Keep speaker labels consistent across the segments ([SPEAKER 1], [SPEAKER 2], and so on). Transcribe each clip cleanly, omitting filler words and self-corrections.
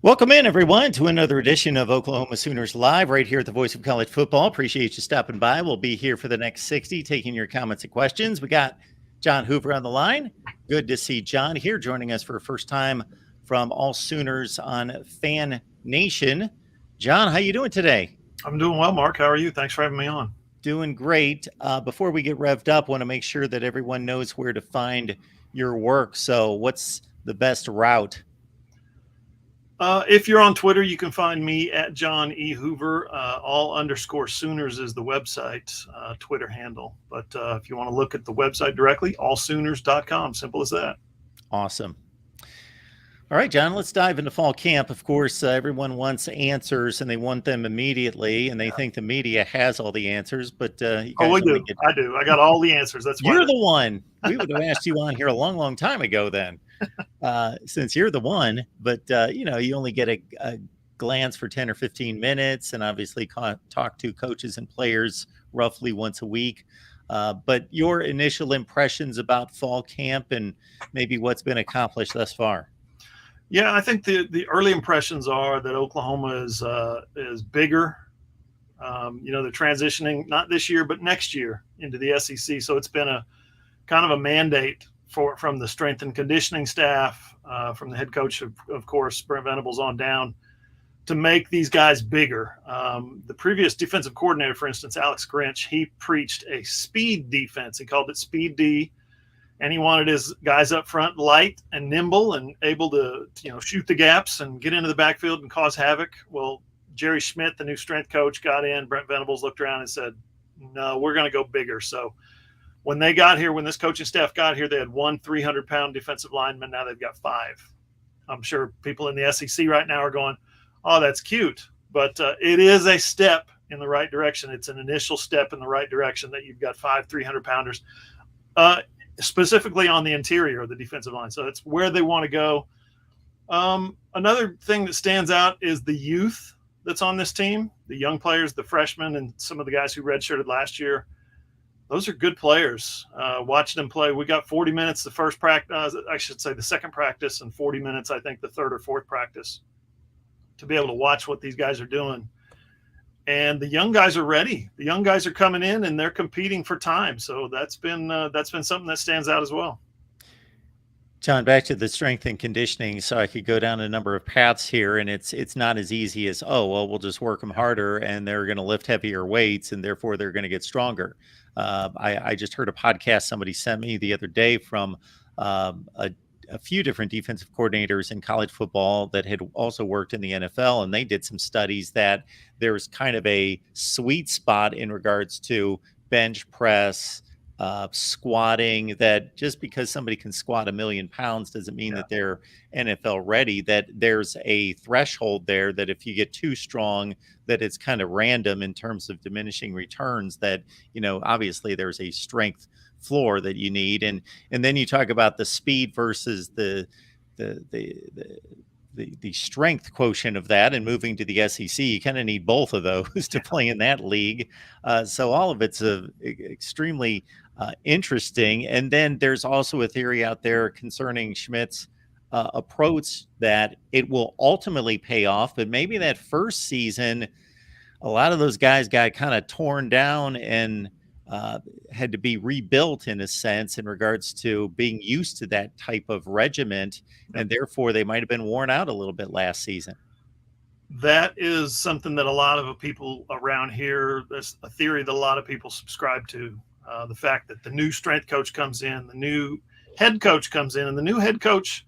[SPEAKER 1] Welcome in, everyone, to another edition of Oklahoma Sooners Live right here at the Voice of College Football. Appreciate you stopping by. We'll be here for the next 60, taking your comments and questions. We got John Hoover on the line. Good to see John here joining us for the first time from All Sooners on Fan Nation. John, how you doing today?
[SPEAKER 2] I'm doing well, Mark. How are you? Thanks for having me on.
[SPEAKER 1] Doing great. Before we get revved up, want to make sure that everyone knows where to find your work. So what's the best route?
[SPEAKER 2] If you're on Twitter, you can find me at John E. Hoover. All_Sooners is the website Twitter handle. But if you want to look at the website directly, allsooners.com. Simple as that.
[SPEAKER 1] Awesome. All right, John, let's dive into fall camp. Of course, everyone wants answers and they want them immediately, and they think the media has all the answers. But you guys
[SPEAKER 2] we do. I do. I got all the answers. That's why
[SPEAKER 1] you're the one. We would have asked you on here a long, long time ago then, since you're the one. But, you only get a glance for 10 or 15 minutes and obviously talk to coaches and players roughly once a week. But your initial impressions about fall camp and maybe what's been accomplished thus far?
[SPEAKER 2] Yeah, I think the early impressions are that Oklahoma is bigger. They're transitioning not this year, but next year into the SEC. So it's been a kind of a mandate from the strength and conditioning staff, from the head coach, of course, Brent Venables on down, to make these guys bigger. The previous defensive coordinator, for instance, Alex Grinch, he preached a speed defense. He called it Speed D. And he wanted his guys up front light and nimble and able to, shoot the gaps and get into the backfield and cause havoc. Well, Jerry Schmidt, the new strength coach, got in. Brent Venables looked around and said, no, we're going to go bigger. So when they got here, when this coaching staff got here, they had one 300-pound defensive lineman. Now they've got 5. I'm sure people in the SEC right now are going, oh, that's cute. But it is a step in the right direction. It's an initial step in the right direction that you've got 5 300-pounders. Specifically on the interior of the defensive line. So that's where they want to go. Another thing that stands out is the youth that's on this team, the young players, the freshmen, and some of the guys who redshirted last year. Those are good players. Watching them play, we got 40 minutes the first practice, I should say the second practice, and 40 minutes, I think, the third or fourth practice, to be able to watch what these guys are doing. And the young guys are ready. The young guys are coming in and they're competing for time. So that's been something that stands out as well.
[SPEAKER 1] John, back to the strength and conditioning. So I could go down a number of paths here, and it's not as easy as, we'll just work them harder and they're going to lift heavier weights and therefore they're going to get stronger. I just heard a podcast somebody sent me the other day from a few different defensive coordinators in college football that had also worked in the NFL. And they did some studies that there's kind of a sweet spot in regards to bench press, squatting, that just because somebody can squat 1,000,000 pounds doesn't mean that they're NFL ready, that there's a threshold there that if you get too strong, that it's kind of random in terms of diminishing returns, that, obviously there's a strength floor that you need. And then you talk about the speed versus the strength quotient of that, and moving to the SEC, you kind of need both of those to play in that league. So all of it's extremely interesting. And then there's also a theory out there concerning Schmidt's approach that it will ultimately pay off, but maybe that first season, a lot of those guys got kind of torn down and had to be rebuilt in a sense in regards to being used to that type of regiment, and therefore they might have been worn out a little bit last season.
[SPEAKER 2] That is something that a lot of people around here, there's a theory that a lot of people subscribe to, the fact that the new strength coach comes in, the new head coach comes in, and the new head coach,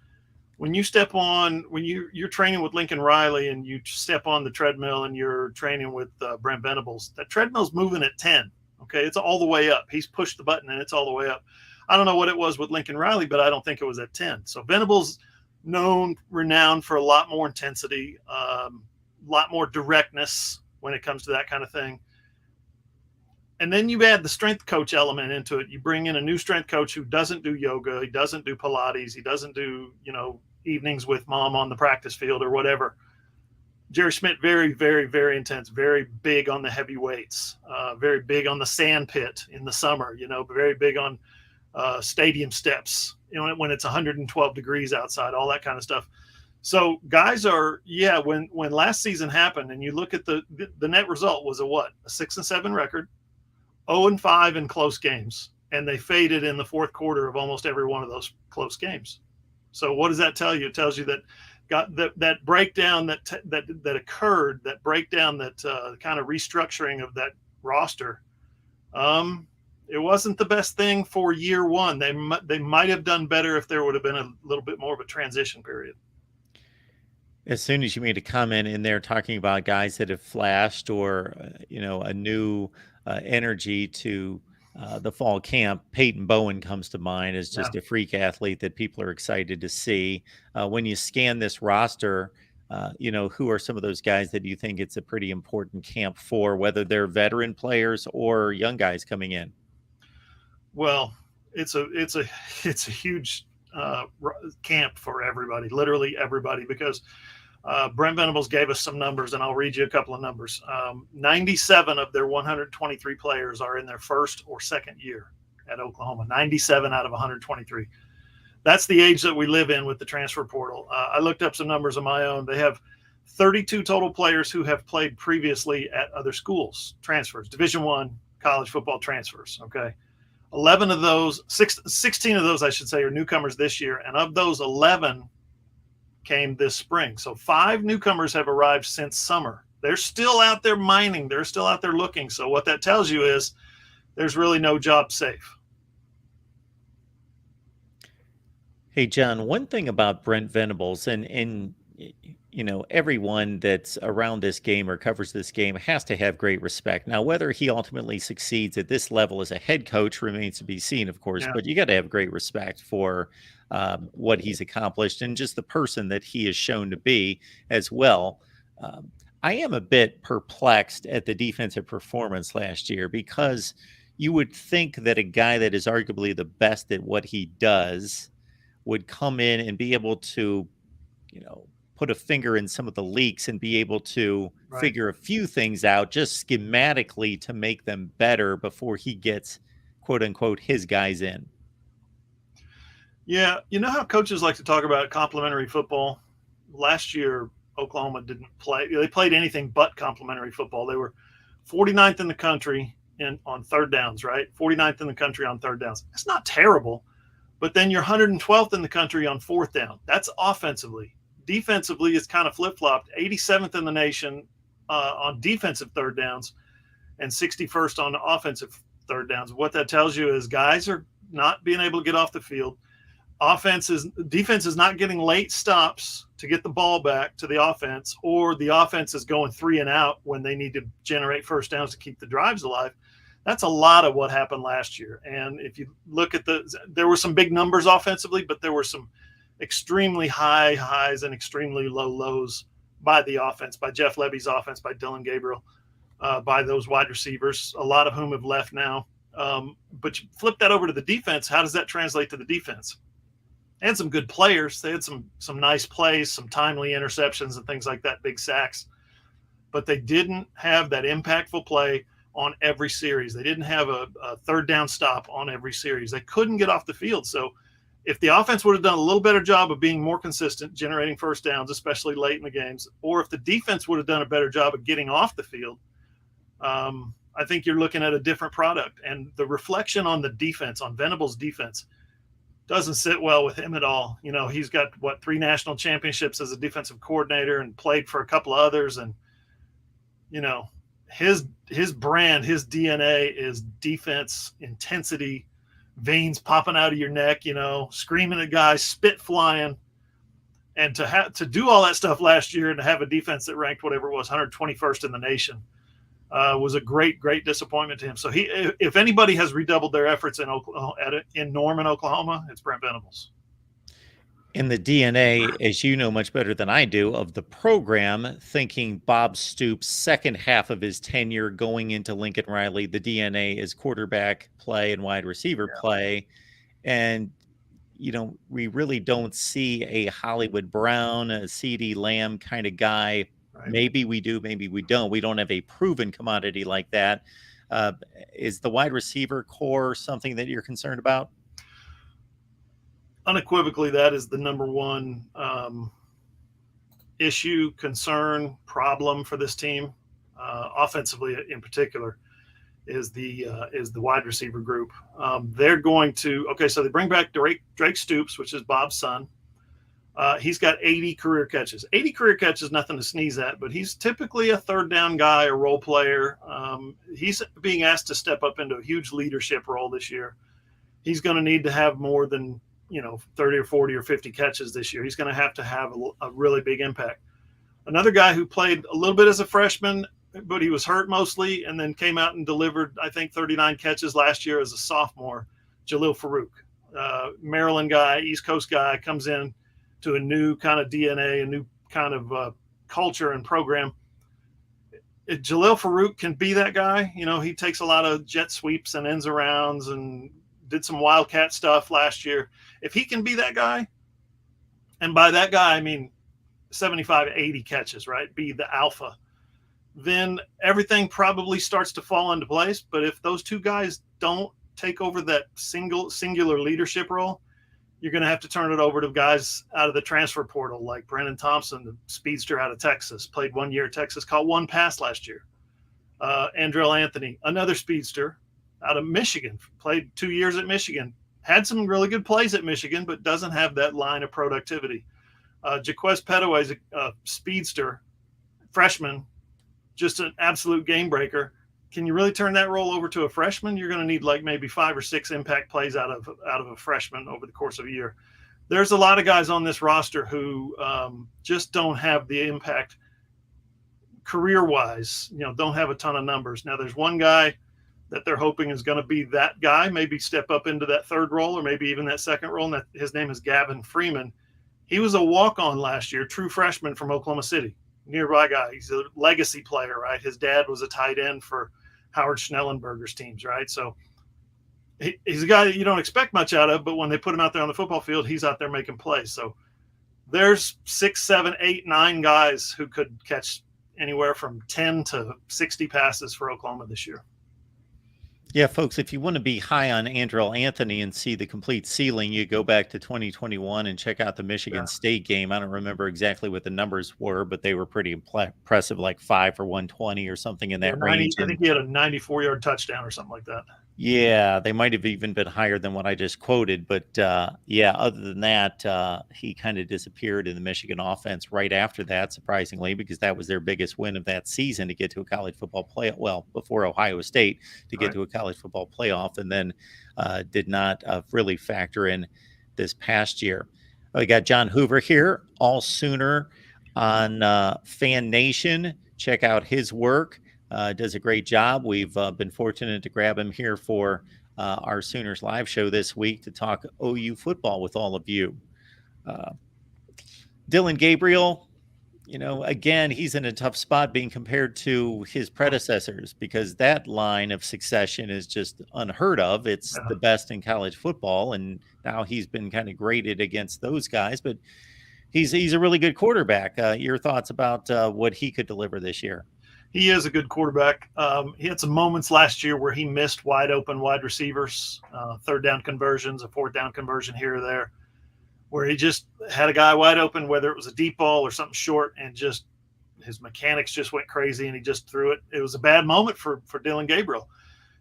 [SPEAKER 2] when you're training with Lincoln Riley and you step on the treadmill and you're training with Brent Venables, that treadmill's moving at 10. Okay, it's all the way up. He's pushed the button and it's all the way up. I don't know what it was with Lincoln Riley, but I don't think it was at 10. So Venables renowned for a lot more intensity, a lot more directness when it comes to that kind of thing. And then you add the strength coach element into it. You bring in a new strength coach who doesn't do yoga, he doesn't do Pilates, he doesn't do, evenings with mom on the practice field or whatever. Jerry Schmidt, very, very, very intense, very big on the heavy weights, very big on the sand pit in the summer, very big on stadium steps, when it's 112 degrees outside, all that kind of stuff. So guys are, yeah, when last season happened and you look at the net result was a what? A 6-7 record, 0-5 in close games, and they faded in the fourth quarter of almost every one of those close games. So what does that tell you? It tells you that that breakdown that occurred, that breakdown, that kind of restructuring of that roster, it wasn't the best thing for year one. They might have done better if there would have been a little bit more of a transition period.
[SPEAKER 1] As soon as you made a comment in there talking about guys that have flashed or, a new energy to the fall camp, Peyton Bowen comes to mind as just
[SPEAKER 2] Yeah.
[SPEAKER 1] a freak athlete that people are excited to see. When you scan this roster, who are some of those guys that you think it's a pretty important camp for, whether they're veteran players or young guys coming in?
[SPEAKER 2] Well, it's a huge camp for everybody, literally everybody, because Brent Venables gave us some numbers, and I'll read you a couple of numbers. 97 of their 123 players are in their first or second year at Oklahoma. 97 out of 123. That's the age that we live in with the transfer portal. I looked up some numbers of my own. They have 32 total players who have played previously at other schools, transfers, Division I college football transfers. Okay. 11 of those, 16 of those, I should say, are newcomers this year. And of those, 11 came this spring. So 5 newcomers have arrived since summer. They're still out there mining. They're still out there looking. So what that tells you is there's really no job safe.
[SPEAKER 1] Hey, John, one thing about Brent Venables and everyone that's around this game or covers this game has to have great respect. Now, whether he ultimately succeeds at this level as a head coach remains to be seen, of course,
[SPEAKER 2] Yeah.
[SPEAKER 1] but you got to have great respect for what he's accomplished and just the person that he is shown to be as well. I am a bit perplexed at the defensive performance last year because you would think that a guy that is arguably the best at what he does would come in and be able to, put a finger in some of the leaks and be able to figure a few things out just schematically to make them better before he gets, quote unquote, his guys in.
[SPEAKER 2] Yeah. You know how coaches like to talk about complementary football? Last year, Oklahoma didn't play. They played anything but complementary football. They were 49th in the country on third downs, right? 49th in the country on third downs. It's not terrible, but then you're 112th in the country on fourth down. That's offensively. Defensively, it's kind of flip-flopped. 87th in the nation on defensive third downs and 61st on offensive third downs. What that tells you is guys are not being able to get off the field. Defense is not getting late stops to get the ball back to the offense, or the offense is going 3 and out when they need to generate first downs to keep the drives alive. That's a lot of what happened last year. And if you look at there were some big numbers offensively, but there were some extremely high highs and extremely low lows by the offense, by Jeff Levy's offense, by Dillon, Gabriel, by those wide receivers, a lot of whom have left now. But you flip that over to the defense. How does that translate to the defense? They had some good players. They had some nice plays, some timely interceptions and things like that, big sacks. But they didn't have that impactful play on every series. They didn't have a third down stop on every series. They couldn't get off the field. So if the offense would have done a little better job of being more consistent, generating first downs, especially late in the games, or if the defense would have done a better job of getting off the field, I think you're looking at a different product. And the reflection on the defense, on Venables' defense, doesn't sit well with him at all. He's got 3 national championships as a defensive coordinator and played for a couple of others. And, his brand, his DNA is defense, intensity, veins popping out of your neck, screaming at guys, spit flying. And to do all that stuff last year and to have a defense that ranked whatever it was, 121st in the nation, was a great, great disappointment to him. So if anybody has redoubled their efforts in Norman, Oklahoma, it's Brent Venables.
[SPEAKER 1] In the DNA, as you know much better than I do, of the program, thinking Bob Stoops' second half of his tenure going into Lincoln Riley, the DNA is quarterback play and wide receiver play. And, we really don't see a Hollywood Brown, a CeeDee Lamb kind of guy. Right. Maybe we do, maybe we don't. We don't have a proven commodity like that. Is the wide receiver core something that you're concerned about?
[SPEAKER 2] Unequivocally, that is the number one issue, concern, problem for this team, offensively in particular, is the wide receiver group. They're going to so they bring back Drake Stoops, which is Bob's son. He's got 80 career catches. 80 career catches, nothing to sneeze at, but he's typically a third down guy, a role player. He's being asked to step up into a huge leadership role this year. He's going to need to have more than 30 or 40 or 50 catches this year. He's going to have a really big impact. Another guy who played a little bit as a freshman, but he was hurt mostly, and then came out and delivered, I think, 39 catches last year as a sophomore, Jalil Farouk. Maryland guy, East Coast guy, comes in to a new kind of DNA, a new kind of culture and program. Jalil Farouk can be that guy. He takes a lot of jet sweeps and ends arounds and did some wildcat stuff last year. If he can be that guy, and by that guy I mean 75, 80 catches, right? Be the alpha, then everything probably starts to fall into place. But if those two guys don't take over that singular leadership role, you're going to have to turn it over to guys out of the transfer portal, like Brennan Thompson, the speedster out of Texas, played 1 year at Texas, caught one pass last year. Andrell Anthony, another speedster out of Michigan, played 2 years at Michigan, had some really good plays at Michigan, but doesn't have that line of productivity. Jaquez Petaway is a speedster, freshman, just an absolute game breaker. Can you really turn that role over to a freshman? You're going to need like maybe 5 or 6 impact plays out of a freshman over the course of a year. There's a lot of guys on this roster who just don't have the impact career-wise, don't have a ton of numbers. Now, there's one guy that they're hoping is going to be that guy, maybe step up into that third role or maybe even that second role, and his name is Gavin Freeman. He was a walk-on last year, true freshman from Oklahoma City, nearby guy. He's a legacy player, right? His dad was a tight end for Howard Schnellenberger's teams, right? So he's a guy that you don't expect much out of, but when they put him out there on the football field, he's out there making plays. So there's 6, 7, 8, 9 guys who could catch anywhere from 10 to 60 passes for Oklahoma this year.
[SPEAKER 1] Yeah, folks, if you want to be high on Andrell Anthony and see the complete ceiling, you go back to 2021 and check out the Michigan State game. I don't remember exactly what the numbers were, but they were pretty impressive, like 5 for 120 or something in that range.
[SPEAKER 2] I think he had a 94-yard touchdown or something like that.
[SPEAKER 1] Yeah, they might have even been higher than what I just quoted. But other than that, he kind of disappeared in the Michigan offense right after that, surprisingly, because that was their biggest win of that season to get to a college football playoff. Well, before Ohio State to get to a college football playoff, and then did not really factor in this past year. We got John Hoover here, all Sooner on Fan Nation. Check out his work. Does a great job. We've been fortunate to grab him here for our Sooners live show this week to talk OU football with all of you. Dillon Gabriel, again, he's in a tough spot being compared to his predecessors because that line of succession is just unheard of. It's the best in college football, and now he's been kind of graded against those guys, but he's a really good quarterback. Your thoughts about what he could deliver this year?
[SPEAKER 2] He is a good quarterback. He had some moments last year where he missed wide open wide receivers, third down conversions, a fourth down conversion here or there, where he just had a guy wide open, whether it was a deep ball or something short, and just his mechanics just went crazy and he just threw it. It was a bad moment for Dillon Gabriel.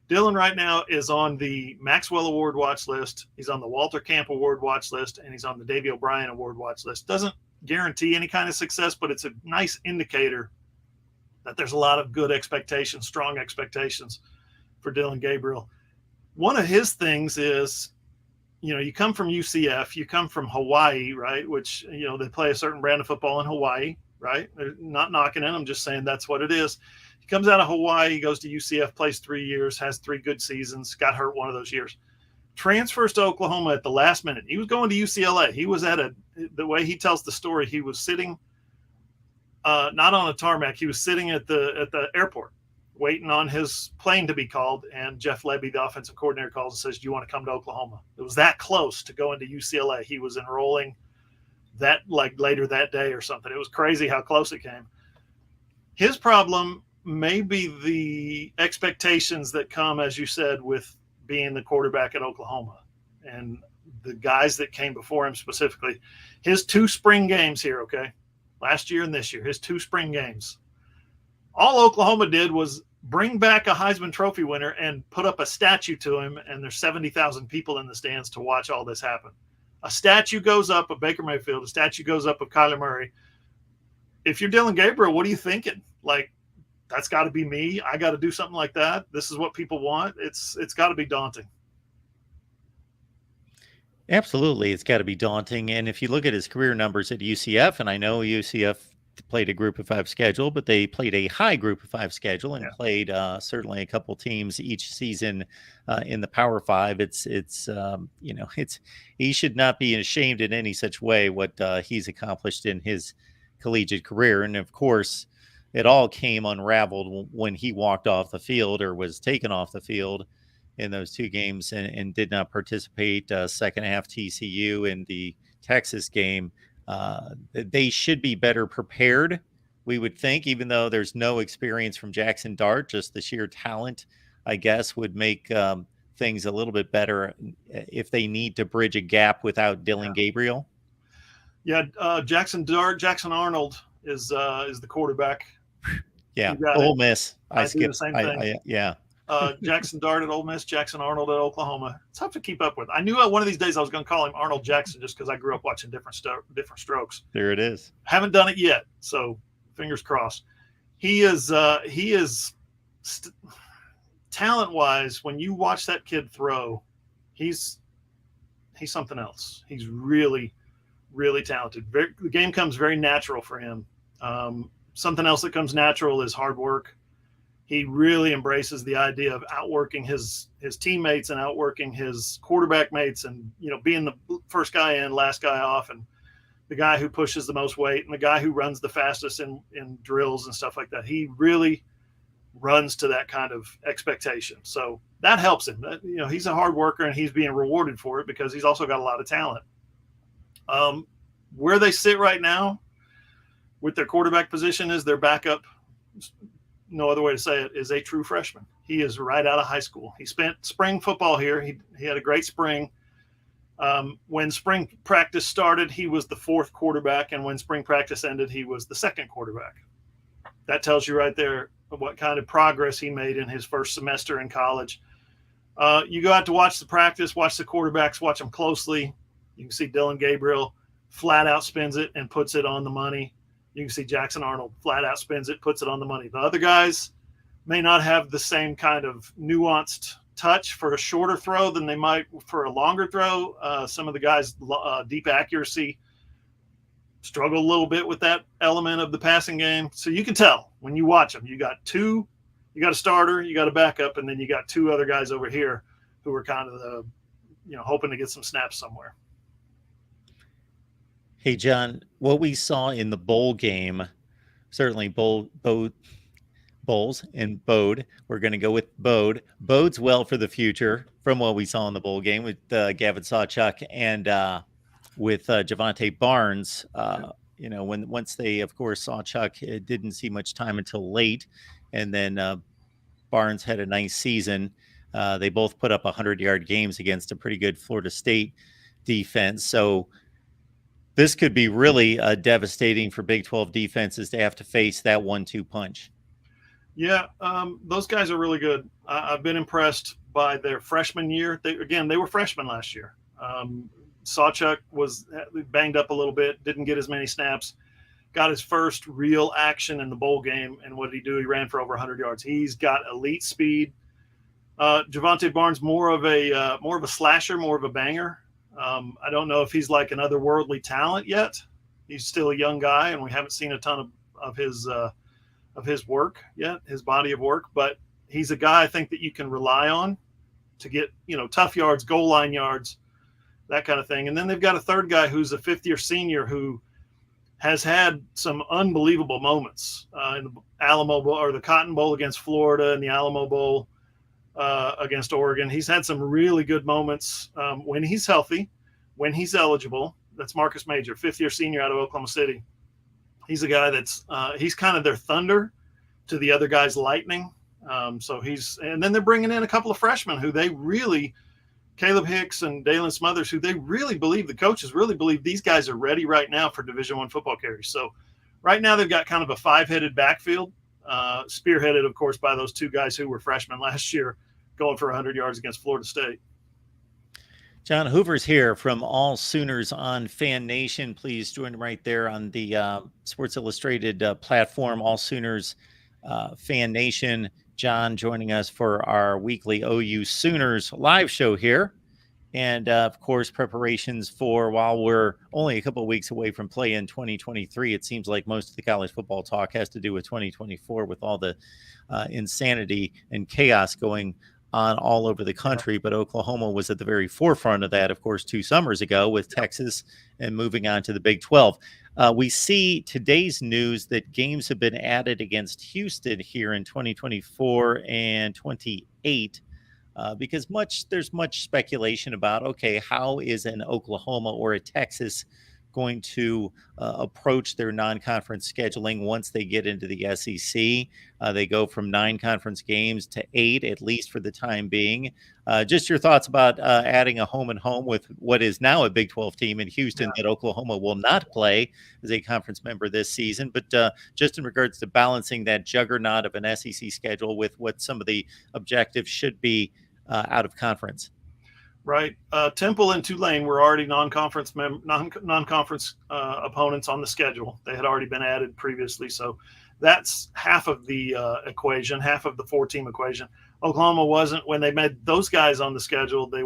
[SPEAKER 2] Dillon right now is on the Maxwell Award watch list. He's on the Walter Camp Award watch list, and he's on the Davey O'Brien Award watch list. Doesn't guarantee any kind of success, but it's a nice indicator that there's a lot of good expectations, strong expectations for Dillon Gabriel. One of his things is, you come from UCF, you come from Hawaii, right? Which, they play a certain brand of football in Hawaii, right? They're not knocking it. I'm just saying that's what it is. He comes out of Hawaii, goes to UCF, plays 3 years, has 3 good seasons, got hurt one of those years. Transfers to Oklahoma at the last minute. He was going to UCLA. He was the way he tells the story, he was sitting not on a tarmac. He was sitting at the airport waiting on his plane to be called. And Jeff Lebby, the offensive coordinator, calls and says, "Do you want to come to Oklahoma?" It was that close to going to UCLA. He was enrolling that later that day or something. It was crazy how close it came. His problem may be the expectations that come, as you said, with being the quarterback at Oklahoma and the guys that came before him specifically. His 2 spring games here, okay? last year and this year, his 2 spring games. All Oklahoma did was bring back a Heisman Trophy winner and put up a statue to him, and there's 70,000 people in the stands to watch all this happen. A statue goes up of Baker Mayfield, a statue goes up of Kyler Murray. If you're Dillon Gabriel, what are you thinking? Like, that's got to be me. I got to do something like that. This is what people want. It's got to be daunting.
[SPEAKER 1] Absolutely, it's got to be daunting. And if you look at his career numbers at UCF, and I know UCF played a Group of 5 schedule, but they played a high Group of 5 schedule and played certainly a couple teams each season in the Power 5. It's he should not be ashamed in any such way what he's accomplished in his collegiate career. And of course, it all came unraveled when he walked off the field or was taken off the field in those 2 games and did not participate. Second half TCU in the Texas game. They should be better prepared, we would think, even though there's no experience from Jackson Dart. Just the sheer talent, I guess, would make things a little bit better if they need to bridge a gap without Dillon Gabriel.
[SPEAKER 2] Yeah, Jackson Arnold is the quarterback.
[SPEAKER 1] Yeah, Ole Miss.
[SPEAKER 2] I do the same thing.
[SPEAKER 1] Yeah.
[SPEAKER 2] Jackson Dart at Ole Miss, Jackson Arnold at Oklahoma. It's tough to keep up with. I knew one of these days I was going to call him Arnold Jackson just because I grew up watching different strokes.
[SPEAKER 1] There it is.
[SPEAKER 2] Haven't done it yet, so fingers crossed. He is talent-wise, when you watch that kid throw, he's something else. He's really, really talented. The game comes very natural for him. Something else that comes natural is hard work. He really embraces the idea of outworking his teammates and outworking his quarterback mates, and being the first guy in, last guy off, and the guy who pushes the most weight and the guy who runs the fastest in drills and stuff like that. He really runs to that kind of expectation. So that helps him. He's a hard worker and he's being rewarded for it because he's also got a lot of talent. Where they sit right now with their quarterback position is their backup. No other way to say it, is a true freshman. He is right out of high school. He spent spring football here. He had a great spring. When spring practice started, he was the 4th quarterback, and when spring practice ended, he was the 2nd quarterback. That tells you right there what kind of progress he made in his first semester in college. You go out to watch the practice, watch the quarterbacks, watch them closely. You can see Dillon Gabriel flat out spins it and puts it on the money. You can see Jackson Arnold flat out spins it, puts it on the money. The other guys may not have the same kind of nuanced touch for a shorter throw than they might for a longer throw. Some of the guys' deep accuracy struggle a little bit with that element of the passing game. So you can tell when you watch them. You got a starter, you got a backup, and then you got 2 other guys over here who are kind of hoping to get some snaps somewhere.
[SPEAKER 1] Hey, John, what we saw in the bowl game, certainly Bowles and Bode, we're going to go with bodes well for the future from what we saw in the bowl game with Gavin Sawchuk and with Javonte Barnes. Once they, of course, Sawchuk didn't see much time until late, and then Barnes had a nice season. They both put up 100-yard games against a pretty good Florida State defense. So this could be really devastating for Big 12 defenses to have to face that 1-2 punch. Yeah,
[SPEAKER 2] those guys are really good. I've been impressed by their freshman year. They were freshmen last year. Sawchuk was banged up a little bit, didn't get as many snaps, got his first real action in the bowl game. And what did he do? He ran for over 100 yards. He's got elite speed. Javonte Barnes, more of a slasher, more of a banger. I don't know if he's like an otherworldly talent yet. He's still a young guy, and we haven't seen a ton of his work yet, his body of work. But he's a guy I think that you can rely on to get tough yards, goal line yards, that kind of thing. And then they've got a third guy who's a 5th-year senior who has had some unbelievable moments in the Alamo Bowl or the Cotton Bowl against Florida and the Alamo Bowl against Oregon. He's had some really good moments when he's healthy, when he's eligible. That's Marcus Major, 5th-year senior out of Oklahoma City. He's a guy that's he's kind of their thunder to the other guys' lightning. And then they're bringing in a couple of freshmen who they really, Caleb Hicks and Dalen Smothers, who they really believe, the coaches really believe these guys are ready right now for Division I football carries. So right now they've got kind of a five-headed backfield, spearheaded, of course, by those two guys who were freshmen last year going for 100 yards against Florida State.
[SPEAKER 1] John Hoover's here from All Sooners on Fan Nation. Please join him right there on the Sports Illustrated platform, All Sooners Fan Nation. John joining us for our weekly OU Sooners live show here. And, of course, preparations for, while we're only a couple of weeks away from play in 2023, it seems like most of the college football talk has to do with 2024 with all the insanity and chaos going on all over the country. But Oklahoma was at the very forefront of that, of course, 2 summers ago with Texas and moving on to the Big 12. We see today's news that games have been added against Houston here in 2024 and 28. Because there's much speculation about, okay, how is an Oklahoma or a Texas going to approach their non-conference scheduling once they get into the SEC? They go from 9 conference games to 8, at least for the time being. Just your thoughts about adding a home and home with what is now a Big 12 team in Houston that Oklahoma will not play as a conference member this season. But just in regards to balancing that juggernaut of an SEC schedule with what some of the objectives should be out of conference.
[SPEAKER 2] Right. Temple and Tulane were already non-conference opponents on the schedule. They had already been added previously. So that's half of the equation, half of the 4-team equation. Oklahoma wasn't, when they made those guys on the schedule, they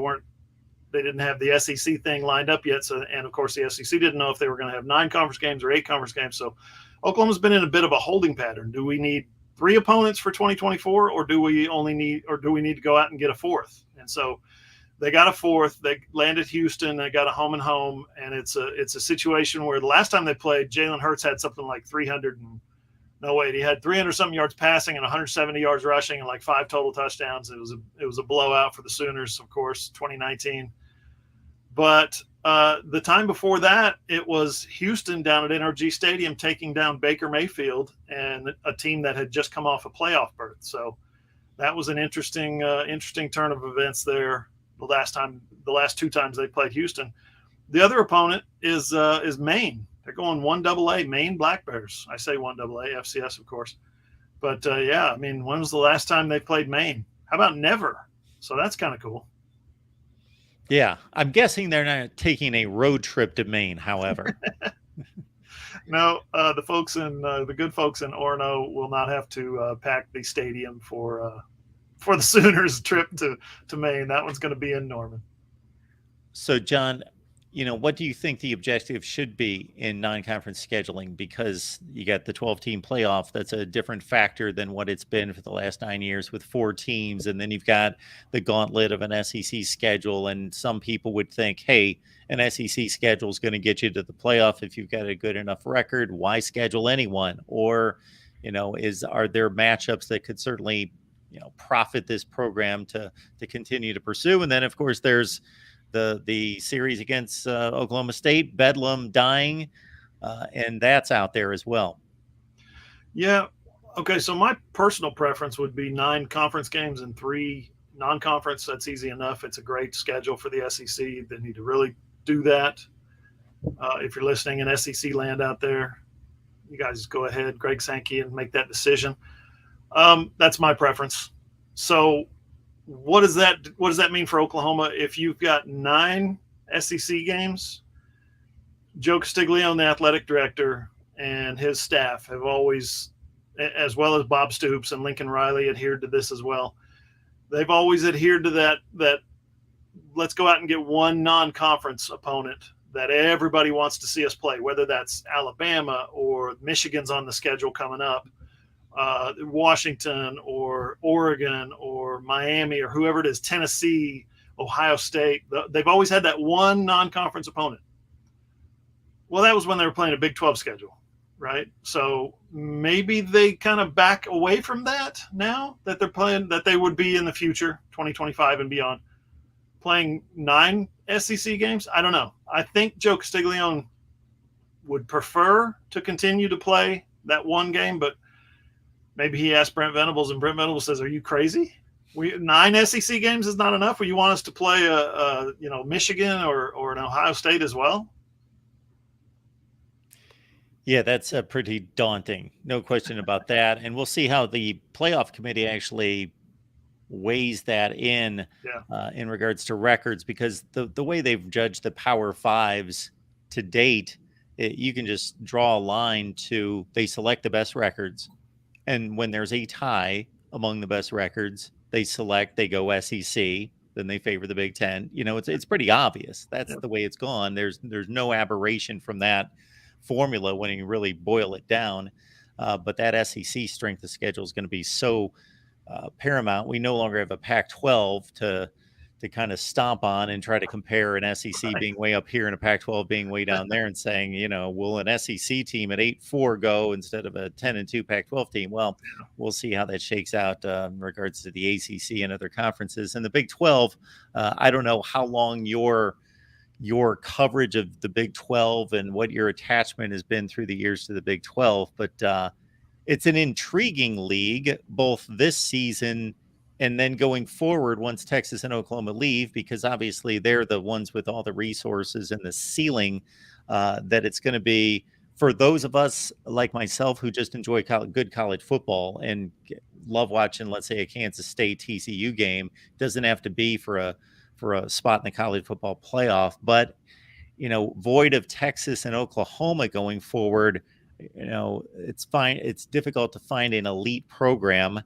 [SPEAKER 2] didn't have the SEC thing lined up yet. So, and of course the SEC didn't know if they were going to have 9 conference games or 8 conference games. So Oklahoma's been in a bit of a holding pattern. Do we need 3 opponents for 2024, or do we need to go out and get a 4th? And so they got a 4th. They landed Houston. They got a home and home, and it's a situation where the last time they played, Jalen Hurts had something like 300 and he had 300 something yards passing and 170 yards rushing and like 5 total touchdowns. It was a blowout for the Sooners, of course, 2019. But the time before that, it was Houston down at NRG Stadium taking down Baker Mayfield and a team that had just come off a playoff berth. So that was an interesting turn of events there. The last 2 times they played Houston. The other opponent is Maine. They're going 1AA, Maine Black Bears. I say 1AA, FCS, of course. But yeah, I mean, when was the last time they played Maine? How about never? So that's kind of cool.
[SPEAKER 1] Yeah, I'm guessing they're not taking a road trip to Maine, however.
[SPEAKER 2] No, the good folks in Orono will not have to pack the stadium for the Sooners trip to Maine. That one's going to be in Norman.
[SPEAKER 1] So, John, what do you think the objective should be in non-conference scheduling? Because you got the 12-team playoff. That's a different factor than what it's been for the last 9 years with 4 teams. And then you've got the gauntlet of an SEC schedule. And some people would think, hey, an SEC schedule is going to get you to the playoff if you've got a good enough record. Why schedule anyone? Or, are there matchups that could certainly, profit this program to continue to pursue? And then, of course, there's the series against Oklahoma State, Bedlam dying, and that's out there as well. Yeah.
[SPEAKER 2] Okay. So my personal preference would be 9 conference games and 3 non-conference. That's easy enough. It's a great schedule for the SEC. They need to really do that. If you're listening in SEC land out there, you guys go ahead, Greg Sankey, and make that decision. That's my preference. So what does that mean for Oklahoma? If you've got 9 SEC games, Joe Castiglione, the athletic director, and his staff have always, as well as Bob Stoops and Lincoln Riley, adhered to this as well. They've always adhered to that let's go out and get one non-conference opponent that everybody wants to see us play, whether that's Alabama or Michigan's on the schedule coming up, Washington or Oregon or Miami or whoever it is, Tennessee, Ohio State. They've always had that one non-conference opponent. Well, that was when they were playing a Big 12 schedule, right? So maybe they kind of back away from that now that they're playing, that they would be in the future, 2025 and beyond, playing 9 SEC games. I don't know. I think Joe Castiglione would prefer to continue to play that one game, but maybe he asked Brent Venables, and Brent Venables says, "Are you crazy? 9 SEC games is not enough. Or you want us to play Michigan or an Ohio State as well?"
[SPEAKER 1] Yeah, that's pretty daunting. No question about that. And we'll see how the playoff committee actually weighs that
[SPEAKER 2] Yeah,
[SPEAKER 1] in regards to records, because the way they've judged the Power Fives to date, you can just draw a line to they select the best records, and when there's a tie among the best records, they go SEC, then they favor the Big Ten. It's pretty obvious. That's
[SPEAKER 2] yeah,
[SPEAKER 1] the way it's gone. There's no aberration from that formula when you really boil it down. But that SEC strength of schedule is going to be so paramount. We no longer have a Pac-12 to kind of stomp on and try to compare an SEC
[SPEAKER 2] right.
[SPEAKER 1] being way up here and a Pac-12 being way down there and saying, will an SEC team at 8-4 go instead of a 10-2 Pac-12 team? Well, we'll see how that shakes out in regards to the ACC and other conferences. And the Big 12, I don't know how long your coverage of the Big 12 and what your attachment has been through the years to the Big 12, but it's an intriguing league, both this season and then going forward once Texas and Oklahoma leave, because obviously they're the ones with all the resources and the ceiling that it's going to be for those of us like myself who just enjoy good college football and love watching, let's say, a Kansas State TCU game. Doesn't have to be for a spot in the college football playoff, but void of Texas and Oklahoma going forward, it's fine. It's difficult to find an elite program.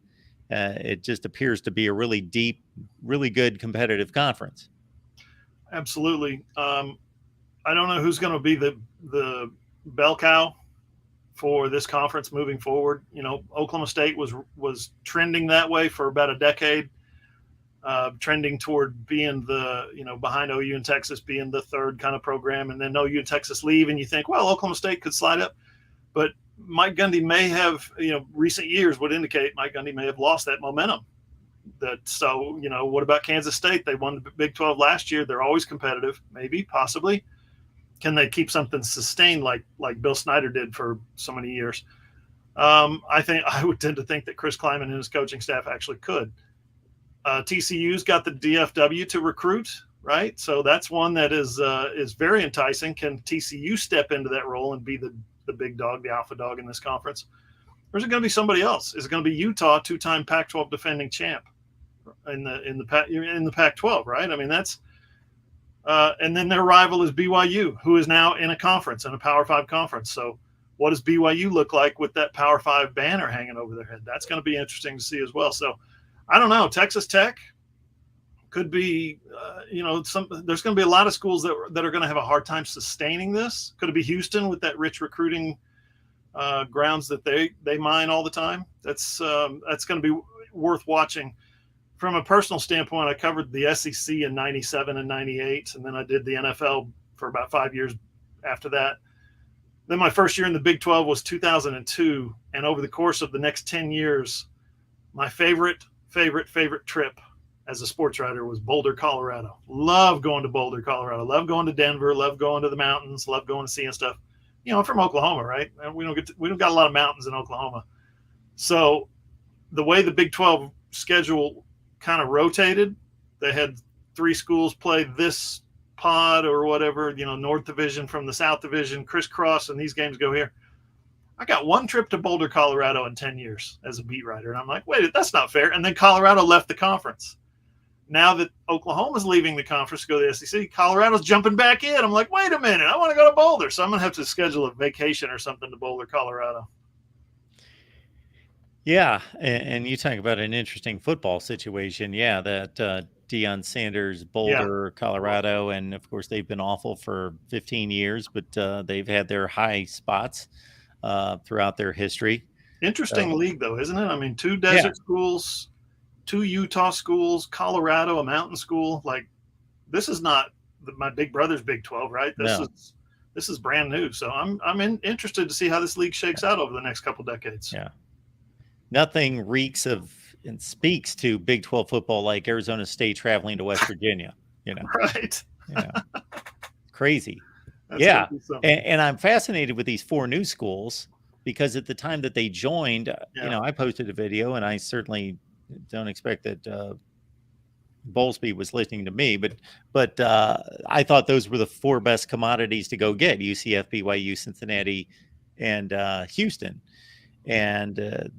[SPEAKER 1] It just appears to be a really deep, really good competitive conference.
[SPEAKER 2] Absolutely. I don't know who's going to be the bell cow for this conference moving forward. Oklahoma State was trending that way for about a decade, trending toward being behind OU and Texas, being the third kind of program, and then OU and Texas leave, and you think, well, Oklahoma State could slide up. But Mike Gundy may have, recent years would indicate Mike Gundy may have lost that momentum. So, what about Kansas State? They won the Big 12 last year. They're always competitive, maybe, possibly. Can they keep something sustained like Bill Snyder did for so many years? I would tend to think that Chris Kleiman and his coaching staff actually could. TCU's got the DFW to recruit, right? So that's one that is very enticing. Can TCU step into that role and be the big dog, the alpha dog in this conference? Or is it going to be somebody else? Is it going to be Utah, two-time Pac-12 defending champ in the Pac-12, right? I mean, that's and then their rival is BYU, who is now in a conference, in a Power 5 conference. So what does BYU look like with that Power 5 banner hanging over their head? That's going to be interesting to see as well. So I don't know. Texas Tech could be, there's going to be a lot of schools that are going to have a hard time sustaining this. Could it be Houston with that rich recruiting grounds that they mine all the time? That's going to be worth watching. From a personal standpoint, I covered the SEC in 97 and 98, and then I did the NFL for about 5 years after that. Then my first year in the Big 12 was 2002, and over the course of the next 10 years, my favorite trip as a sports writer was Boulder, Colorado. Love going to Boulder, Colorado. Love going to Denver. Love going to the mountains. Love going to seeing stuff. I'm from Oklahoma, right? And we don't got a lot of mountains in Oklahoma. So the way the Big 12 schedule kind of rotated, they had 3 schools play this pod or whatever, North Division from the South Division, crisscross, and these games go here. I got one trip to Boulder, Colorado in 10 years as a beat writer. And I'm like, wait, that's not fair. And then Colorado left the conference. Now that Oklahoma's leaving the conference to go to the SEC, Colorado's jumping back in. I'm like, wait a minute, I want to go to Boulder. So I'm going to have to schedule a vacation or something to Boulder, Colorado.
[SPEAKER 1] Yeah, and you talk about an interesting football situation. Yeah, that Deion Sanders, Boulder, Colorado, and of course they've been awful for 15 years, but they've had their high spots throughout their history.
[SPEAKER 2] Interesting league, though, isn't it? I mean, 2 desert schools, 2 Utah schools, Colorado, a mountain school. Like, this is not my big brother's Big 12, right? This is brand new. So I'm interested to see how this league shakes out over the next couple decades.
[SPEAKER 1] Yeah. Nothing reeks of and speaks to Big 12 football like Arizona State traveling to West Virginia,
[SPEAKER 2] Right.
[SPEAKER 1] Crazy.
[SPEAKER 2] That's
[SPEAKER 1] and I'm fascinated with these 4 new schools because at the time that they joined, I posted a video, and I certainly don't expect that Bowlesby was listening to me, but I thought those were the 4 best commodities to go get: UCF, BYU, Cincinnati, and Houston. And,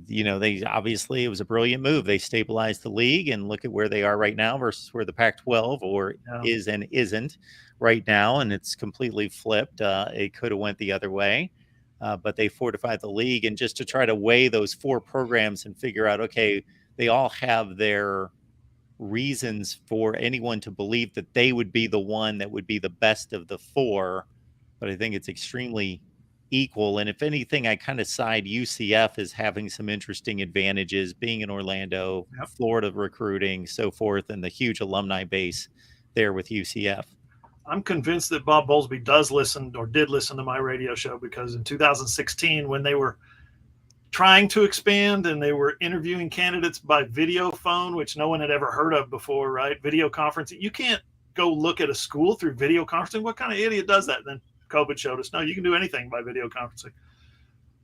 [SPEAKER 1] they obviously, it was a brilliant move. They stabilized the league, and look at where they are right now versus where the Pac 12 is and isn't right now. And it's completely flipped. It could have went the other way, but they fortified the league. And just to try to weigh those four programs and figure out, okay, they all have their reasons for anyone to believe that they would be the one that would be the best of the four. But I think it's extremely equal. And if anything, I kind of side UCF as having some interesting advantages, being in Orlando, Florida recruiting, so forth, and the huge alumni base there with UCF.
[SPEAKER 2] I'm convinced that Bob Bowlesby did listen to my radio show, because in 2016, when they were trying to expand and they were interviewing candidates by video phone, which no one had ever heard of before, right? Video conferencing. You can't go look at a school through video conferencing. What kind of idiot does that? Then COVID showed us, no, you can do anything by video conferencing.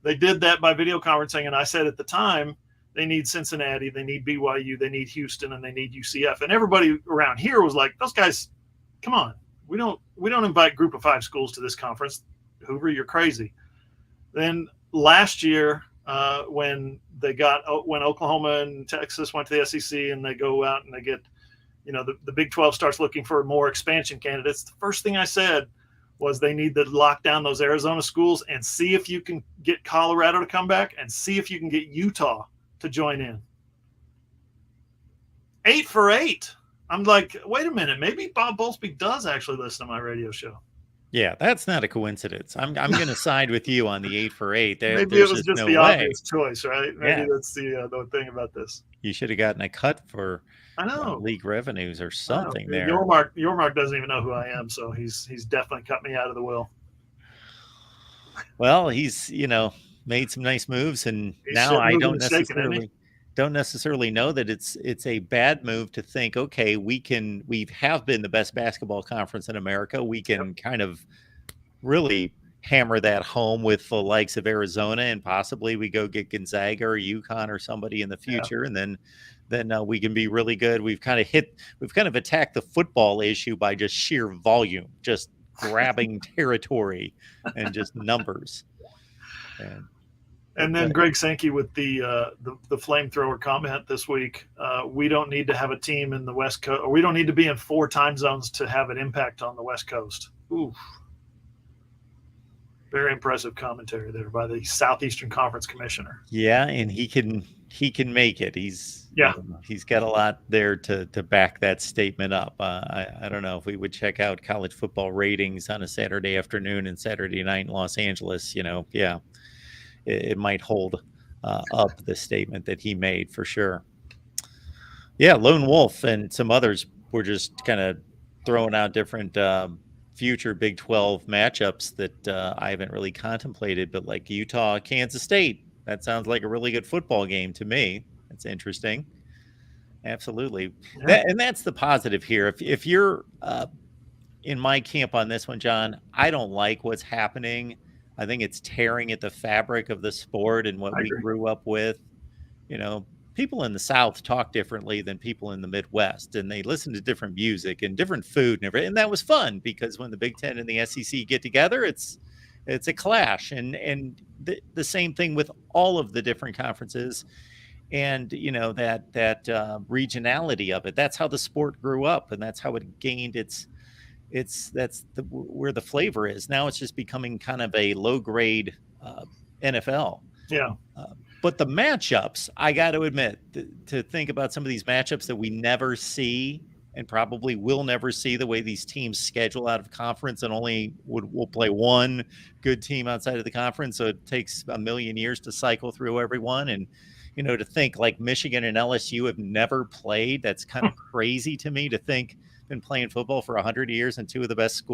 [SPEAKER 2] They did that by video conferencing. And I said at the time, they need Cincinnati, they need BYU, they need Houston, and they need UCF. And everybody around here was like, those guys, come on. We don't invite group of 5 schools to this conference. Hoover, you're crazy. Then last year, when Oklahoma and Texas went to the SEC, and they go out and they get, the Big 12 starts looking for more expansion candidates. The first thing I said was they need to lock down those Arizona schools and see if you can get Colorado to come back and see if you can get Utah to join in. 8 for 8. I'm like, wait a minute, maybe Bob Bowlesby does actually listen to my radio show.
[SPEAKER 1] Yeah, that's not a coincidence. I'm going to side with you on the 8 for 8.
[SPEAKER 2] Maybe it was just the obvious choice, right? Maybe that's the thing about this.
[SPEAKER 1] You should have gotten a cut for league revenues or something there.
[SPEAKER 2] Yormark doesn't even know who I am, so he's definitely cut me out of the will.
[SPEAKER 1] Well, he's made some nice moves, and now I don't necessarily know that it's a bad move to think, okay, we have been the best basketball conference in America. We can kind of really hammer that home with the likes of Arizona, and possibly we go get Gonzaga or UConn or somebody in the future, and then we can be really good. We've kind of attacked the football issue by just sheer volume, just grabbing territory and just numbers.
[SPEAKER 2] And then Greg Sankey with the flamethrower comment this week. We don't need to have a team in the West Coast, or we don't need to be in 4 time zones to have an impact on the West Coast. Ooh. Very impressive commentary there by the Southeastern Conference Commissioner.
[SPEAKER 1] Yeah, and he can make it. He's got a lot there to back that statement up. I don't know if we would check out college football ratings on a Saturday afternoon and Saturday night in Los Angeles. It might hold up the statement that he made for sure. Yeah, Lone Wolf and some others were just kind of throwing out different future Big 12 matchups that I haven't really contemplated, but like Utah, Kansas State, that sounds like a really good football game to me. That's interesting. Absolutely.
[SPEAKER 2] Yeah.
[SPEAKER 1] That's the positive here. If you're in my camp on this one, John, I don't like what's happening. I think it's tearing at the fabric of the sport and what we grew up with. People in the South talk differently than people in the Midwest, and they listen to different music and different food and everything. And that was fun, because when the Big Ten and the SEC get together, it's a clash. And the same thing with all of the different conferences, and that regionality of it. That's how the sport grew up, and that's how it gained where the flavor is. Now it's just becoming kind of a low grade NFL.
[SPEAKER 2] Yeah.
[SPEAKER 1] But the matchups, I got to admit, to think about some of these matchups that we never see and probably will never see, the way these teams schedule out of conference and only will play one good team outside of the conference. So it takes a million years to cycle through everyone. And, to think like Michigan and LSU have never played, that's kind of crazy to me to think. Been playing football for 100 years, and 2 of the best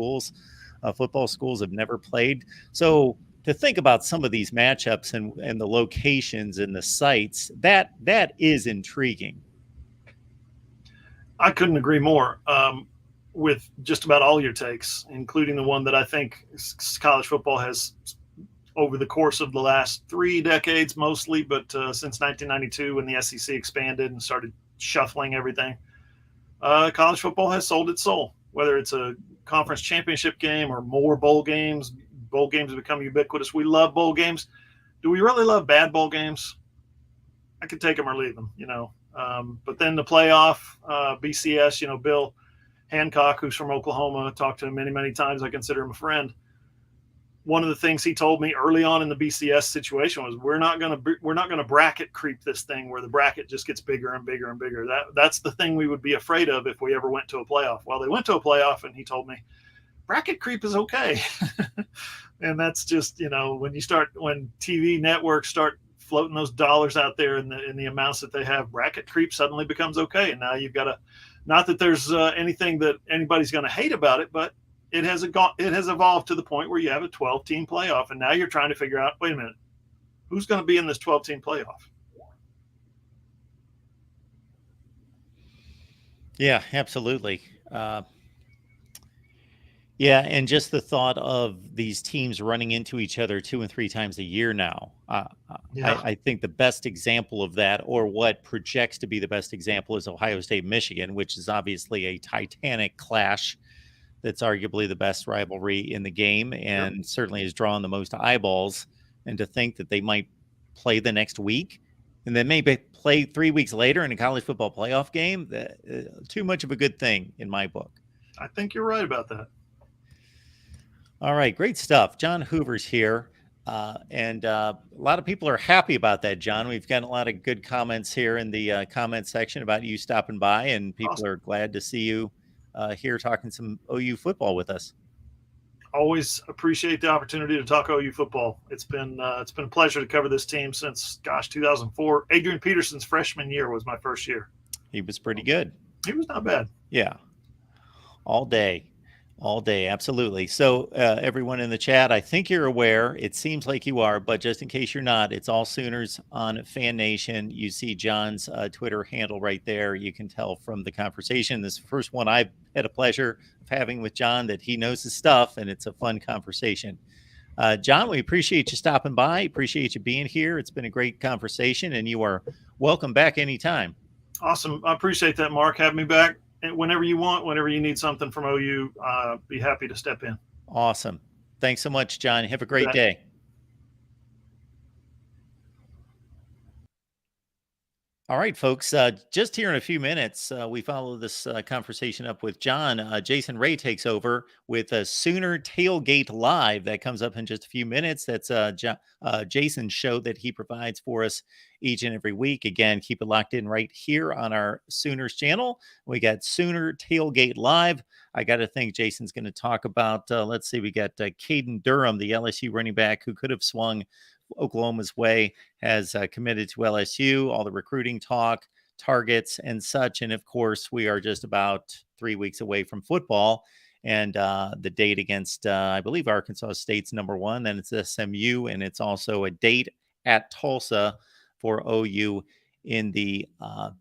[SPEAKER 1] football schools have never played. So to think about some of these matchups and the locations and the sites, that is intriguing.
[SPEAKER 2] I couldn't agree more with just about all your takes, including the one that I think college football has, over the course of the last 3 decades mostly, but since 1992 when the SEC expanded and started shuffling everything, college football has sold its soul, whether it's a conference championship game or more bowl games, Bowl games have become ubiquitous. We love bowl games. Do we really love bad bowl games? I could take them or leave them, but then the playoff, BCS, Bill Hancock, who's from Oklahoma, talked to him many, many times. I consider him a friend. One of the things he told me early on in the BCS situation was we're not going to bracket creep this thing where the bracket just gets bigger and bigger and bigger. That's the thing we would be afraid of if we ever went to a playoff. Well, they went to a playoff, and he told me bracket creep is okay. And that's just, when TV networks start floating those dollars out there in the amounts that they have, bracket creep suddenly becomes okay. And now you've got to, not that there's anything that anybody's going to hate about it, but it has evolved to the point where you have a 12-team playoff, and now you're trying to figure out, wait a minute, who's going to be in this 12-team playoff?
[SPEAKER 1] Yeah, absolutely. Yeah, and just the thought of these teams running into each other 2 and 3 times a year now.
[SPEAKER 2] Yeah.
[SPEAKER 1] I think the best example of that, or what projects to be the best example, is Ohio State, Michigan, which is obviously a titanic clash. That's arguably the best rivalry in the game, and certainly has drawn the most eyeballs. And to think that they might play the next week and then maybe play 3 weeks later in a college football playoff game, too much of a good thing in my book.
[SPEAKER 2] I think you're right about that.
[SPEAKER 1] All right, great stuff. John Hoover's here. And a lot of people are happy about that, John. We've gotten a lot of good comments here in the comment section about you stopping by, and people
[SPEAKER 2] Awesome.
[SPEAKER 1] are glad to see you here talking some OU football with us.
[SPEAKER 2] Always appreciate the opportunity to talk OU football. It's been a pleasure to cover this team since 2004. Adrian Peterson's freshman year was my first year.
[SPEAKER 1] He was pretty good.
[SPEAKER 2] He was not bad.
[SPEAKER 1] Yeah, all day. Absolutely. So everyone in the chat, I think you're aware. It seems like you are, but just in case you're not, it's all Sooners on Fan Nation. You see John's Twitter handle right there. You can tell from the conversation. This is the first one I've had a pleasure of having with John, that he knows his stuff, and it's a fun conversation. John, we appreciate you stopping by. Appreciate you being here. It's been a great conversation, and you are welcome back anytime.
[SPEAKER 2] Awesome. I appreciate that, Mark. Have me back whenever you want, whenever you need something from OU, be happy to step in.
[SPEAKER 1] Awesome. Thanks so much, John. Have a great day. All right, folks, just here in a few minutes, we follow this conversation up with John. Jason Ray takes over with a Sooner Tailgate Live. That comes up in just a few minutes. That's Jason's show that he provides for us each and every week. Again, keep it locked in right here on our Sooners channel. We got Sooner Tailgate Live. I got to think Jason's going to talk about, let's see, we got Caden Durham, the LSU running back who could have swung Oklahoma's way, has committed to LSU, all the recruiting talk, targets, and such. And of course, we are just about 3 weeks away from football and the date against, I believe, Arkansas State's #1. Then it's SMU, and it's also a date at Tulsa for OU in the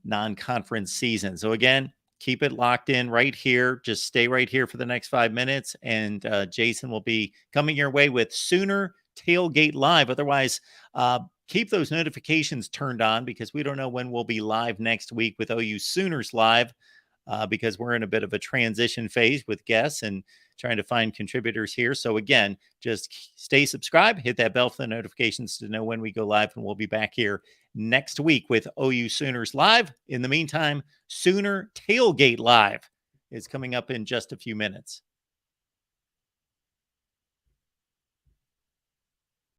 [SPEAKER 1] non-conference season. So again, keep it locked in right here. Just stay right here for the next 5 minutes, and Jason will be coming your way with Sooner Tailgate Live. Otherwise, keep those notifications turned on, because we don't know when we'll be live next week with OU Sooners Live, because we're in a bit of a transition phase with guests and trying to find contributors here. So again, just stay subscribed, hit that bell for the notifications to know when we go live, and we'll be back here next week with OU Sooners Live. In the meantime, Sooner Tailgate Live is coming up in just a few minutes.